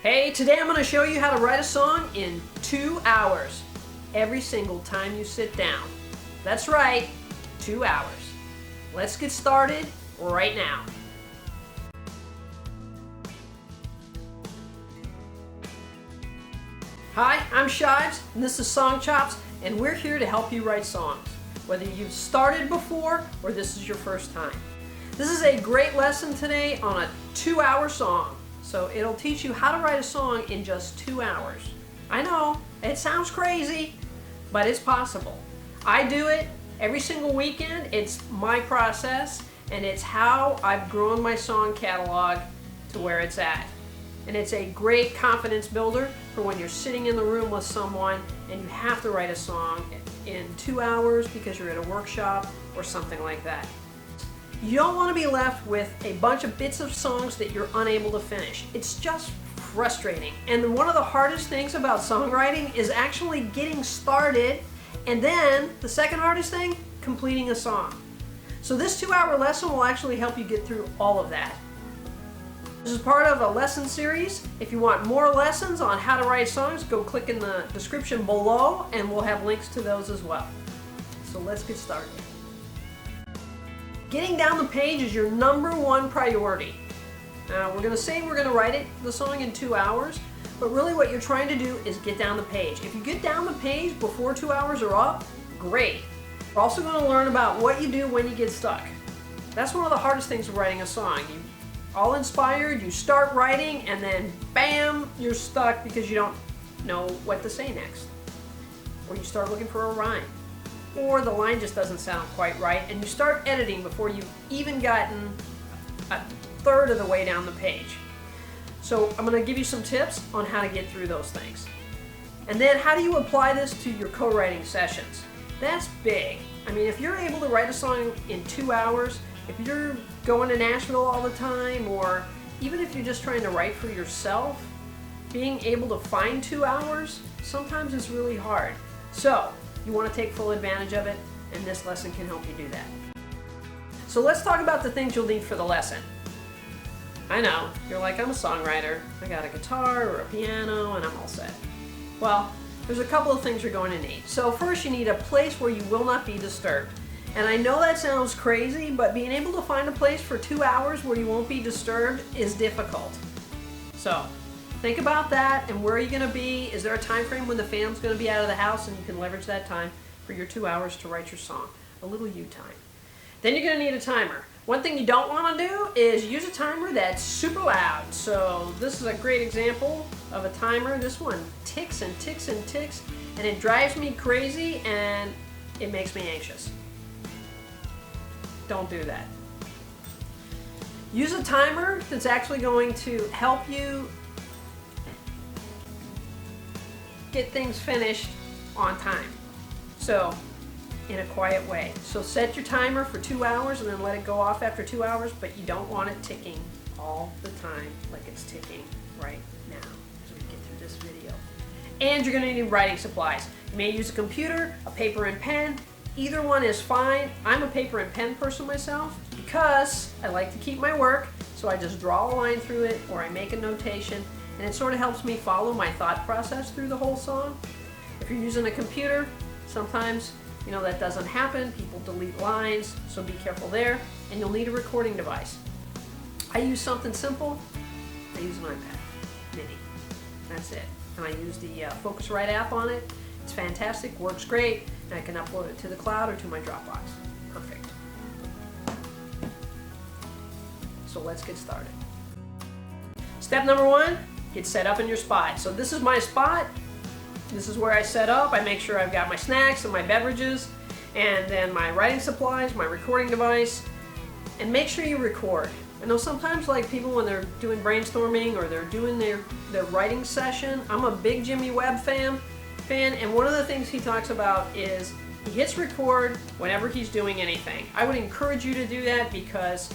Hey, today I'm going to show you how to write a song in 2 hours. Every single time you sit down. That's right, 2 hours. Let's get started right now. Hi, I'm Shibes, and this is Song Chops, and we're here to help you write songs, whether you've started before or this is your first time. This is a great lesson today on a 2-hour song. So it'll teach you how to write a song in just 2 hours. I know, it sounds crazy, but it's possible. I do it every single weekend. It's my process, and it's how I've grown my song catalog to where it's at. And it's a great confidence builder for when you're sitting in the room with someone and you have to write a song in 2 hours because you're at a workshop or something like that. You don't want to be left with a bunch of bits of songs that you're unable to finish. It's just frustrating. And one of the hardest things about songwriting is actually getting started, and then the second hardest thing, completing a song. So this 2-hour lesson will actually help you get through all of that. This is part of a lesson series. If you want more lessons on how to write songs, go click in the description below and we'll have links to those as well. So let's get started. Getting down the page is your #1 priority. Now we're going to say we're going to write the song in 2 hours, but really what you're trying to do is get down the page. If you get down the page before 2 hours are up, great. We're also going to learn about what you do when you get stuck. That's one of the hardest things of writing a song. You all inspired, you start writing, and then bam, you're stuck because you don't know what to say next. Or you start looking for a rhyme. Or the line just doesn't sound quite right, and you start editing before you've even gotten a third of the way down the page. So I'm going to give you some tips on how to get through those things. And then how do you apply this to your co-writing sessions? That's big. I mean, if you're able to write a song in 2 hours, if you're going to Nashville all the time, or even if you're just trying to write for yourself, being able to find 2 hours sometimes is really hard. So you want to take full advantage of it, and this lesson can help you do that. So let's talk about the things you'll need for the lesson. I know, you're like, I'm a songwriter. I got a guitar or a piano and I'm all set. Well, there's a couple of things you're going to need. So first, you need a place where you will not be disturbed. And I know that sounds crazy, but being able to find a place for 2 hours where you won't be disturbed is difficult. So think about that, and where are you going to be? Is there a time frame when the fam's going to be out of the house and you can leverage that time for your 2 hours to write your song? A little you time. Then you're going to need a timer. One thing you don't want to do is use a timer that's super loud. So this is a great example of a timer. This one ticks and ticks and ticks, and it drives me crazy and it makes me anxious. Don't do that. Use a timer that's actually going to help you get things finished on time. So in a quiet way. So set your timer for 2 hours and then let it go off after 2 hours, but you don't want it ticking all the time like it's ticking right now as we get through this video. And you're going to need writing supplies. You may use a computer, a paper and pen. Either one is fine. I'm a paper and pen person myself because I like to keep my work, so I just draw a line through it or I make a notation, and it sort of helps me follow my thought process through the whole song. If you're using a computer, sometimes that doesn't happen. People delete lines, so be careful there. And you'll need a recording device. I use something simple. I use an iPad mini. That's it. And I use the Focusrite app on it. It's fantastic, works great, and I can upload it to the cloud or to my Dropbox. Perfect. So let's get started. Step #1, get set up in your spot. So this is my spot. This is where I set up. I make sure I've got my snacks and my beverages, and then my writing supplies, my recording device, and make sure you record. I know sometimes, like, people when they're doing brainstorming or they're doing their writing session, I'm a big Jimmy Webb fan, and one of the things he talks about is he hits record whenever he's doing anything. I would encourage you to do that because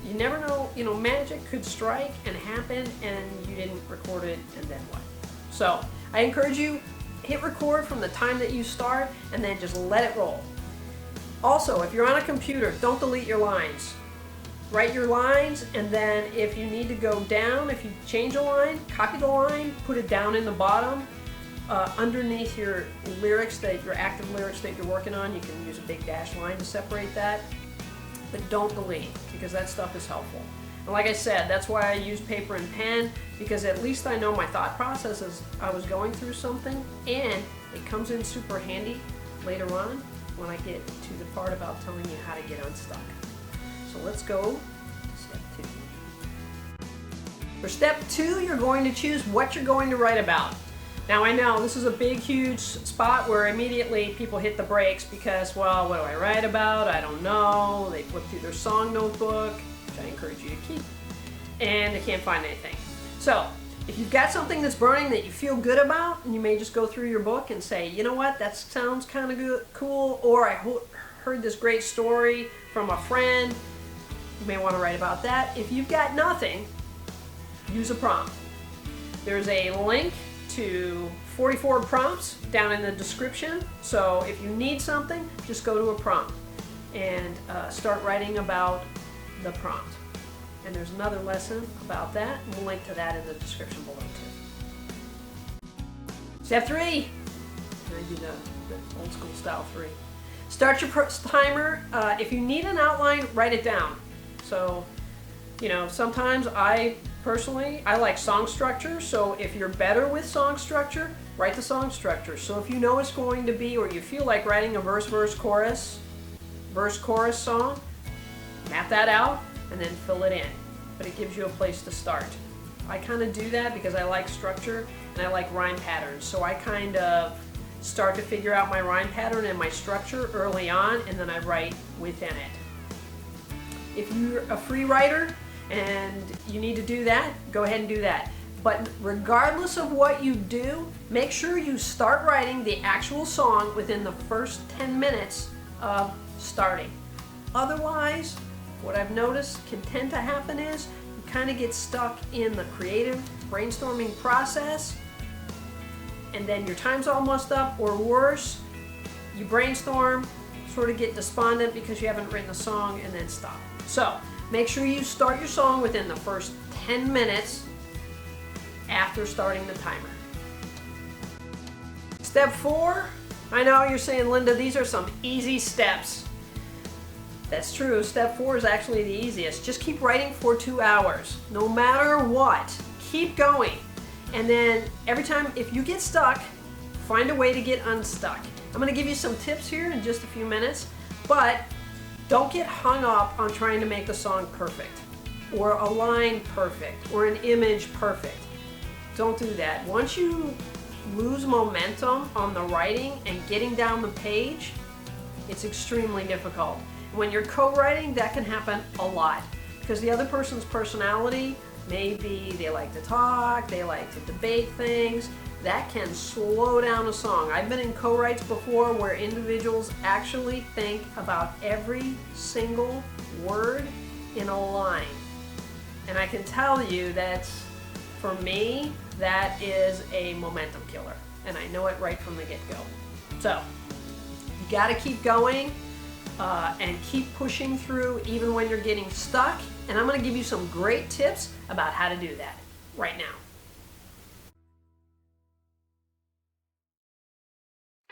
you never know, magic could strike and happen and you didn't record it, and then what? So I encourage you, hit record from the time that you start and then just let it roll. Also, if you're on a computer, don't delete your lines. Write your lines, and then if you need to go down, if you change a line, copy the line, put it down in the bottom. Underneath your lyrics, your active lyrics that you're working on, you can use a big dash line to separate that. But don't delete, because that stuff is helpful. And like I said, that's why I use paper and pen, because at least I know my thought process as I was going through something, and it comes in super handy later on when I get to the part about telling you how to get unstuck. So let's go to step 2. For step 2, you're going to choose what you're going to write about. Now I know this is a big, huge spot where immediately people hit the brakes because, well, what do I write about? I don't know. They flip through their song notebook, which I encourage you to keep, and they can't find anything. So if you've got something that's burning that you feel good about, and you may just go through your book and say, you know what, that sounds kind of good, cool, or I heard this great story from a friend, you may want to write about that. If you've got nothing, use a prompt. There's a link to 44 prompts down in the description, so if you need something, just go to a prompt and start writing about the prompt. And there's another lesson about that, and we'll link to that in the description below too. Step 3, I do the old school style 3. Start your timer. If you need an outline, write it down. So, you know, sometimes personally, I like song structure, so if you're better with song structure, write the song structure. So if you know it's going to be, or you feel like writing a verse-chorus song, map that out and then fill it in. But it gives you a place to start. I kind of do that because I like structure and I like rhyme patterns. So I kind of start to figure out my rhyme pattern and my structure early on, and then I write within it. If you're a free writer, and you need to do that, go ahead and do that. But regardless of what you do, make sure you start writing the actual song within the first 10 minutes of starting. Otherwise, what I've noticed can tend to happen is you kind of get stuck in the creative brainstorming process, and then your time's almost up, or worse, you brainstorm, sort of get despondent because you haven't written a song, and then stop. So make sure you start your song within the first 10 minutes after starting the timer. Step 4, I know you're saying, Linda, these are some easy steps. That's true. Step 4 is actually the easiest. Just keep writing for 2 hours. No matter what, keep going. And then every time, if you get stuck, find a way to get unstuck. I'm going to give you some tips here in just a few minutes, but don't get hung up on trying to make the song perfect, or a line perfect, or an image perfect. Don't do that. Once you lose momentum on the writing and getting down the page, it's extremely difficult. When you're co-writing, that can happen a lot, because the other person's personality, maybe they like to talk, they like to debate things. That can slow down a song. I've been in co-writes before where individuals actually think about every single word in a line. And I can tell you that, for me, that is a momentum killer. And I know it right from the get-go. So, you gotta keep going and keep pushing through even when you're getting stuck. And I'm gonna give you some great tips about how to do that right now.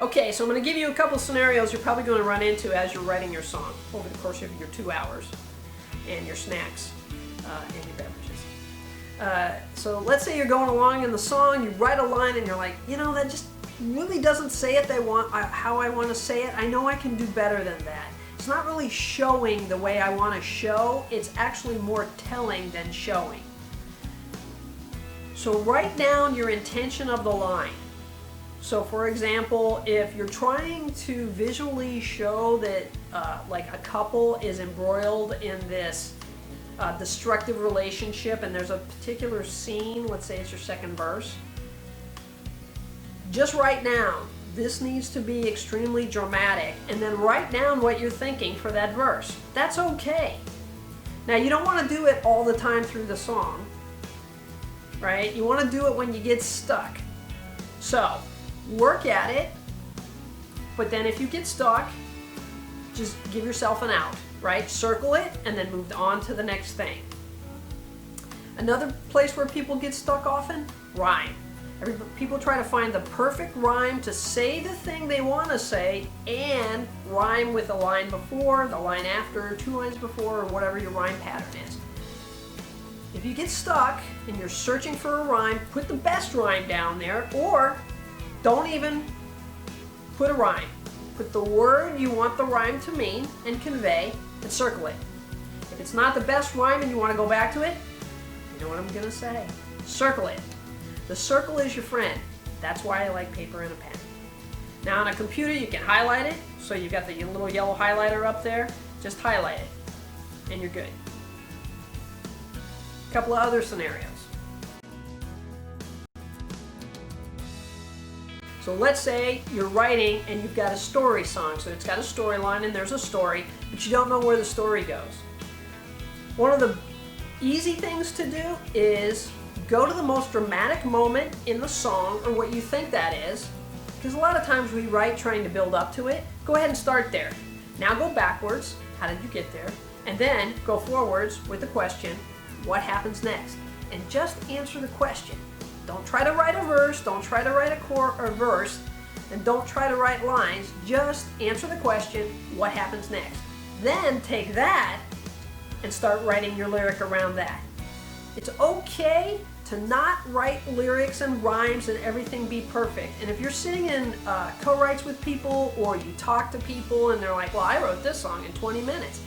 Okay, so I'm going to give you a couple scenarios you're probably going to run into as you're writing your song over the course of your 2 hours, and your snacks and your beverages. So let's say you're going along in the song, you write a line and you're like, you know, that just really doesn't say it how I want to say it. I know I can do better than that. It's not really showing the way I want to show, it's actually more telling than showing. So write down your intention of the line. So for example, if you're trying to visually show that like a couple is embroiled in this destructive relationship, and there's a particular scene, let's say it's your second verse, just write down, this needs to be extremely dramatic, and then write down what you're thinking for that verse. That's okay. Now you don't want to do it all the time through the song, right? You want to do it when you get stuck. So work at it, but then if you get stuck, just give yourself an out. right? Circle it and then move on to the next thing. Another place where people get stuck often, rhyme. People try to find the perfect rhyme to say the thing they want to say and rhyme with a line before, the line after, 2 lines before, or whatever your rhyme pattern is. If you get stuck and you're searching for a rhyme, put the best rhyme down there, or don't even put a rhyme. Put the word you want the rhyme to mean and convey and circle it. If it's not the best rhyme and you want to go back to it, you know what I'm going to say. Circle it. The circle is your friend. That's why I like paper and a pen. Now on a computer you can highlight it, so you've got the little yellow highlighter up there. Just highlight it and you're good. A couple of other scenarios. So let's say you're writing and you've got a story song. So it's got a storyline and there's a story, but you don't know where the story goes. One of the easy things to do is go to the most dramatic moment in the song, or what you think that is, because a lot of times we write trying to build up to it. Go ahead and start there. Now go backwards. How did you get there? And then go forwards with the question, what happens next? And just answer the question. Don't try to write a verse, don't try to write a verse, and don't try to write lines. Just answer the question, what happens next? Then take that and start writing your lyric around that. It's okay to not write lyrics and rhymes and everything be perfect. And if you're sitting in co-writes with people, or you talk to people and they're like, well, I wrote this song in 20 minutes.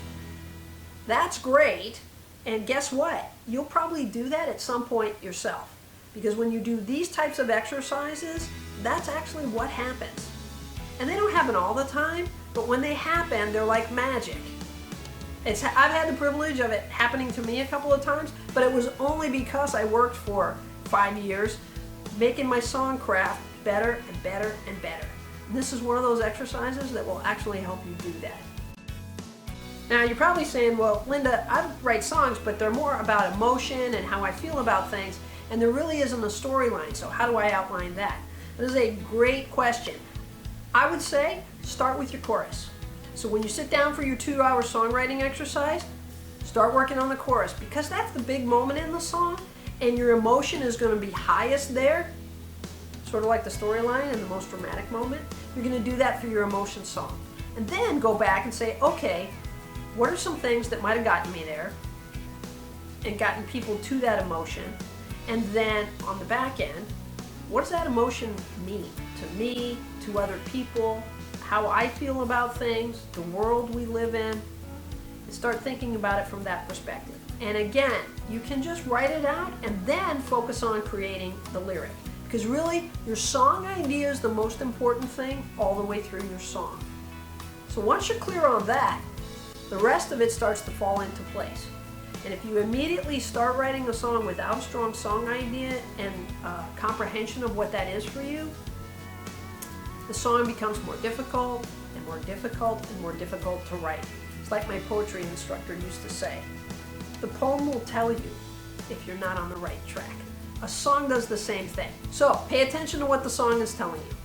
That's great. And guess what? You'll probably do that at some point yourself. Because when you do these types of exercises, that's actually what happens. And they don't happen all the time, but when they happen, they're like magic. I've had the privilege of it happening to me a couple of times, but it was only because I worked for 5 years making my song craft better and better and better. And this is one of those exercises that will actually help you do that. Now you're probably saying, well, Linda, I write songs, but they're more about emotion and how I feel about things, and there really isn't a storyline, so how do I outline that? This is a great question. I would say start with your chorus. So when you sit down for your 2-hour songwriting exercise, start working on the chorus, because that's the big moment in the song and your emotion is going to be highest there, sort of like the storyline and the most dramatic moment. You're going to do that for your emotion song. And then go back and say, okay, what are some things that might have gotten me there and gotten people to that emotion? And then on the back end, what does that emotion mean to me, to other people, how I feel about things, the world we live in, and start thinking about it from that perspective. And again, you can just write it out and then focus on creating the lyric. Because really, your song idea is the most important thing all the way through your song. So once you're clear on that, the rest of it starts to fall into place. And if you immediately start writing a song without a strong song idea and comprehension of what that is for you, the song becomes more difficult and more difficult and more difficult to write. It's like my poetry instructor used to say, the poem will tell you if you're not on the right track. A song does the same thing. So pay attention to what the song is telling you.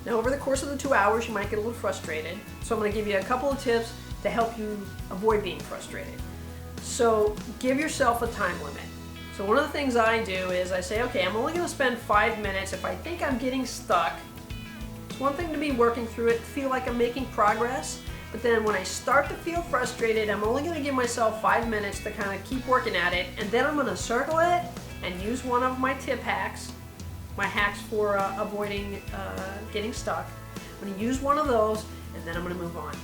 Now over the course of the 2 hours, you might get a little frustrated. So I'm going to give you a couple of tips to help you avoid being frustrated. So give yourself a time limit. So one of the things I do is I say, okay, I'm only going to spend 5 minutes. If I think I'm getting stuck, it's one thing to be working through it, feel like I'm making progress, but then when I start to feel frustrated, I'm only going to give myself 5 minutes to kind of keep working at it, and then I'm going to circle it and use one of my tip hacks, my hacks for avoiding getting stuck. I'm going to use one of those, and then I'm going to move on.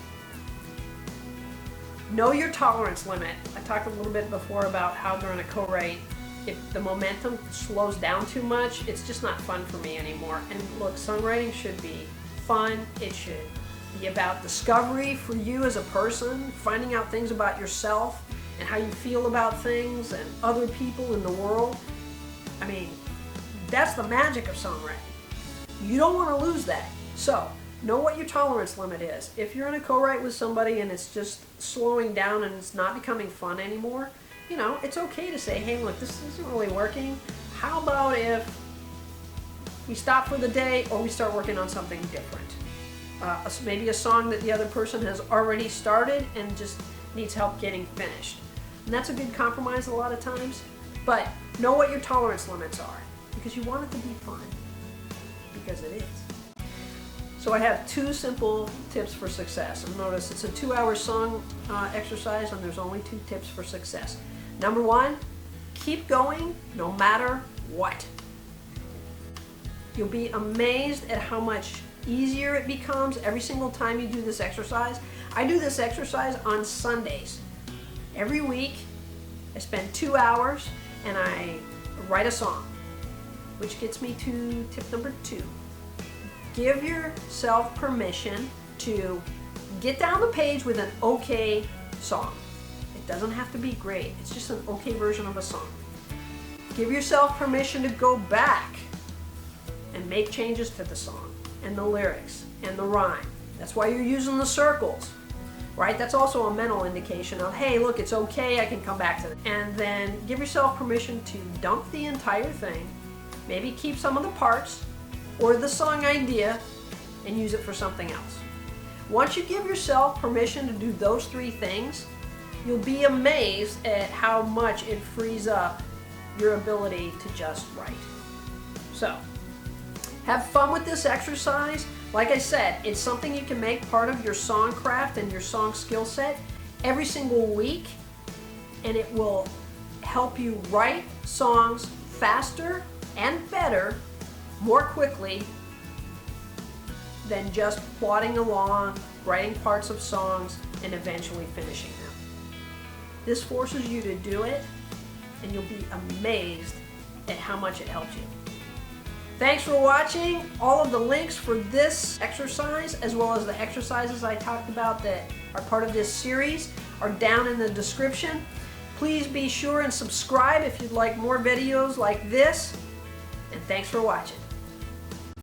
Know your tolerance limit. I talked a little bit before about how during a co-write, if the momentum slows down too much, it's just not fun for me anymore. And look, songwriting should be fun. It should be about discovery for you as a person, finding out things about yourself and how you feel about things and other people in the world. I mean, that's the magic of songwriting. You don't want to lose that. So, know what your tolerance limit is. If you're in a co-write with somebody and it's just slowing down and it's not becoming fun anymore, you know, it's okay to say, hey, look, this isn't really working. How about if we stop for the day or we start working on something different? maybe a song that the other person has already started and just needs help getting finished. And that's a good compromise a lot of times, but know what your tolerance limits are, because you want it to be fun, because it is. So I have 2 simple tips for success. And notice it's a 2-hour song exercise, and there's only 2 tips for success. Number 1, keep going no matter what. You'll be amazed at how much easier it becomes every single time you do this exercise. I do this exercise on Sundays. Every week, I spend 2 hours and I write a song, which gets me to tip number 2. Give yourself permission to get down the page with an okay song. It doesn't have to be great. It's just an okay version of a song. Give yourself permission to go back and make changes to the song and the lyrics and the rhyme. That's why you're using the circles, right? That's also a mental indication of, hey, look, it's okay, I can come back to it. And then give yourself permission to dump the entire thing, maybe keep some of the parts or the song idea and use it for something else. Once you give yourself permission to do those 3 things, you'll be amazed at how much it frees up your ability to just write. So, have fun with this exercise. Like I said, it's something you can make part of your song craft and your song skill set every single week, and it will help you write songs faster and better, more quickly, than just plodding along, writing parts of songs, and eventually finishing them. This forces you to do it, and you'll be amazed at how much it helps you. Thanks for watching. All of the links for this exercise, as well as the exercises I talked about that are part of this series, are down in the description. Please be sure and subscribe if you'd like more videos like this, and thanks for watching.